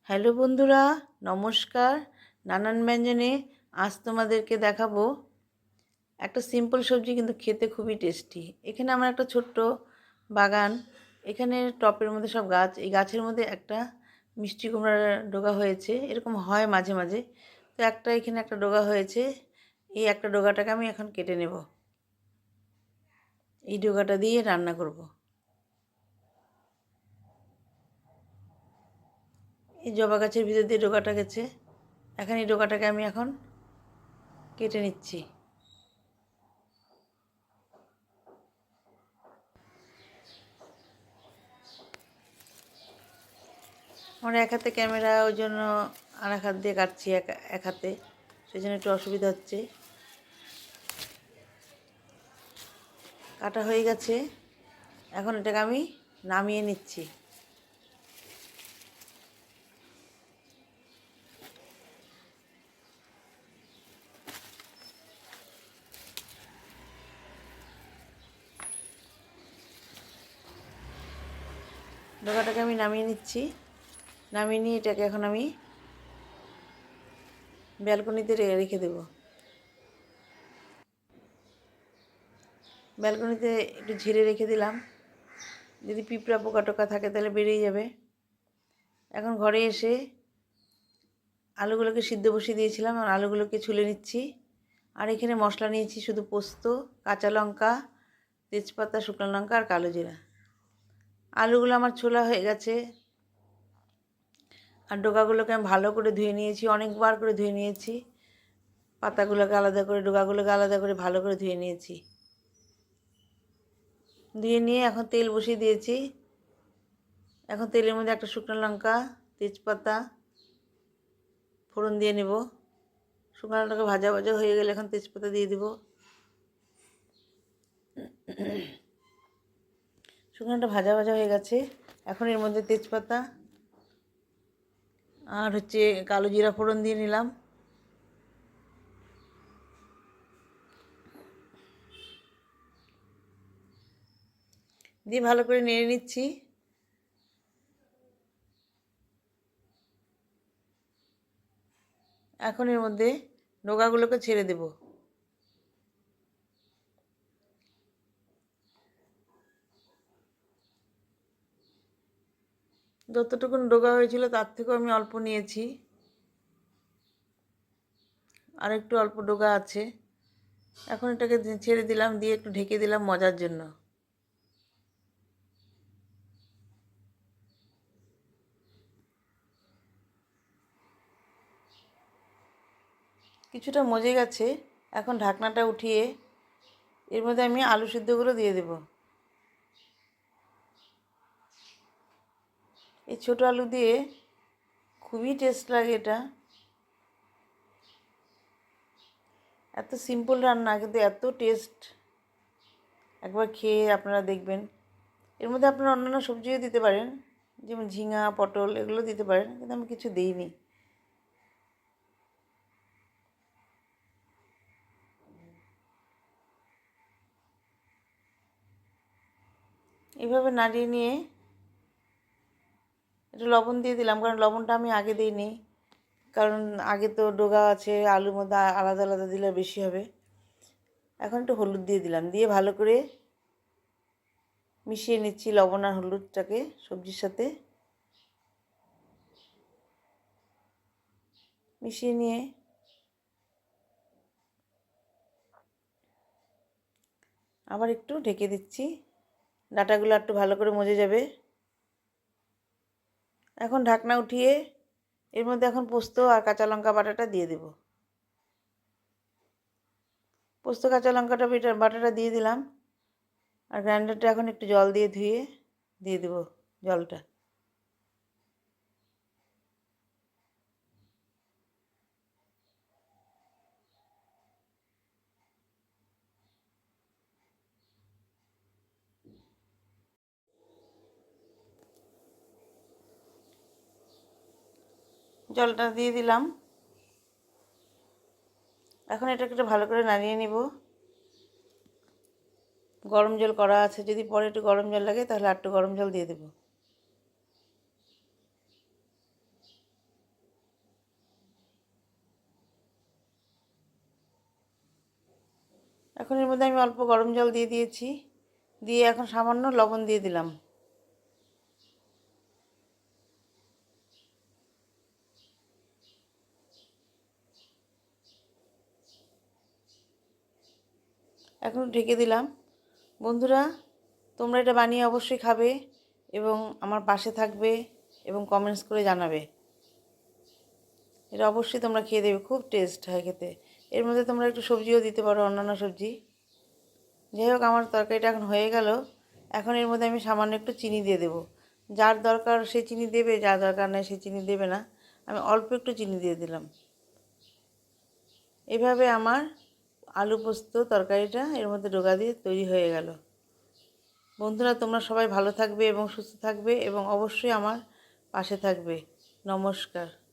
Hello বন্ধুরা, নমস্কার। নানান ব্যঞ্জনে আজ তোমাদেরকে দেখাবো একটা সিম্পল সবজি, কিন্তু খেতে খুবই টেস্টি। এখানে আমার একটা ছোট্ট বাগান, এখানে টপের মধ্যে সব গাছ, এই গাছের মধ্যে একটা মিষ্টি কুমড়ার ডগা হয়েছে। এরকম হয় মাঝে মাঝে, তো এখানে একটা ডগা হয়েছে। এই একটা ডগাটাকে আমি এখন কেটে নেব, এই ডগাটা দিয়ে রান্না করব। এই জবা গাছের ভিতর দিয়ে ডগাটা গেছে, এখন এই ডগাটাকে আমি এখন কেটে নিচ্ছি। আমার এক হাতে ক্যামেরা, ওই জন্য আর এক হাত দিয়ে কাটছি, এক হাতে, সেই জন্য একটু অসুবিধা হচ্ছে। কাটা হয়ে গেছে, এখন এটাকে আমি নামিয়ে নিচ্ছি। ডগাটাকে আমি নামিয়ে নিচ্ছি। নামিয়ে নিয়ে এটাকে এখন আমি ব্যালকনিতে রেখে দেব। ব্যালকনিতে একটু ঝেড়ে রেখে দিলাম, যদি পিঁপড়া পোকা টোকা থাকে তাহলে বেরিয়ে যাবে। এখন ঘরে এসে আলুগুলোকে সিদ্ধ বসিয়ে দিয়েছিলাম, আর আলুগুলোকে ছুলে নিচ্ছি। আর এখানে মশলা নিয়েছি শুধু পোস্ত, কাঁচা লঙ্কা, তেজপাতা, শুকনো লঙ্কা আর কালো জিরা। আলুগুলো আমার ছোলা হয়ে গেছে, আর ডগাগুলোকে আমি ভালো করে ধুয়ে নিয়েছি, অনেকবার করে ধুয়ে নিয়েছি। পাতাগুলোকে আলাদা করে, ডগাগুলোকে আলাদা করে ভালো করে ধুয়ে নিয়েছি। ধুয়ে নিয়ে এখন তেল বসিয়ে দিয়েছি। এখন তেলের মধ্যে একটা শুকনো লঙ্কা, তেজপাতা ফোড়ন দিয়ে নেব। শুকনো লঙ্কাটা ভাজা ভাজা হয়ে গেলে এখন তেজপাতা দিয়ে দেব। শুকনোটা ভাজা ভাজা হয়ে গেছে, এখন এর মধ্যে তেজপাতা আর কালো জিরা ফোড়ন দিয়ে নিলাম। দিয়ে ভালো করে নেড়ে নিচ্ছি। এখন এর মধ্যে ডগাগুলোকে ছেড়ে দেব। যতটুকুন ডগা হয়েছিল তার থেকেও আমি অল্প নিয়েছি, আর একটু অল্প ডগা আছে। এখন এটাকে ছেড়ে দিলাম, দিয়ে একটু ঢেকে দিলাম মজার জন্য। কিছুটা মজে গেছে, এখন ঢাকনাটা উঠিয়ে এর মধ্যে আমি আলু সিদ্ধগুলো দিয়ে দেব। এই ছোটো আলু দিয়ে খুবই টেস্ট লাগে এটা। এত সিম্পল রান্না, কিন্তু এত টেস্ট। একবার খেয়ে আপনারা দেখবেন। এর মধ্যে আপনারা অন্যান্য সবজিও দিতে পারেন, যেমন ঝিঙা, পটল, এগুলো দিতে পারেন, কিন্তু আমি কিছু দিইনি। এইভাবে নাড়িয়ে নিয়ে একটু লবণ দিয়ে দিলাম, কারণ লবণটা আমি আগে দিইনি, কারণ আগে তো ডগা আছে, আলুর মধ্যে আলাদা আলাদা দিলে বেশি হবে। এখন একটু হলুদ দিয়ে দিলাম, দিয়ে ভালো করে মিশিয়ে নিচ্ছি লবণ আর হলুদটাকে সবজির সাথে। মিশিয়ে নিয়ে আবার একটু ঢেকে দিচ্ছি, ডাঁটাগুলো একটু ভালো করে মজে যাবে। এখন ঢাকনা উঠিয়ে এর মধ্যে এখন পোস্ত আর কাঁচা লঙ্কা বাটাটা দিয়ে দেব। পোস্ত কাঁচা লঙ্কাটা বাটাটা দিয়ে দিলাম, আর গ্রাইন্ডারটা এখন একটু জল দিয়ে ধুয়ে দিয়ে দেব জলটা। জলটা দিয়ে দিলাম, এখন এটাকে একটু ভালো করে নাড়িয়ে নিব। গরম জল করা আছে, যদি পরে একটু গরম জল লাগে তাহলে আর একটু গরম জল দিয়ে দেব। এখন এর মধ্যে আমি অল্প গরম জল দিয়ে দিয়েছি, দিয়ে এখন সামান্য লবণ দিয়ে দিলাম। এখন ঢেকে দিলাম। বন্ধুরা, তোমরা এটা বানিয়ে অবশ্যই খাবে এবং আমার পাশে থাকবে এবং কমেন্টস করে জানাবে। এটা অবশ্যই তোমরা খেয়ে দেবে, খুব টেস্ট হয় খেতে। এর মধ্যে তোমরা একটু সবজিও দিতে পারো, অন্যান্য সবজি। যাই হোক, আমার তরকারিটা এখন হয়ে গেল। এখন এর মধ্যে আমি সামান্য একটু চিনি দিয়ে দেবো। যার দরকার সে চিনি দেবে, যার দরকার নেই সে চিনি দেবে না। আমি অল্প একটু চিনি দিয়ে দিলাম। এভাবে আমার আলু পোস্ত তরকারিটা এর মধ্যে ডোকা দিয়ে তৈরি হয়ে গেল। বন্ধুরা, তোমরা সবাই ভালো থাকবে এবং সুস্থ থাকবে এবং অবশ্যই আমার পাশে থাকবে। নমস্কার।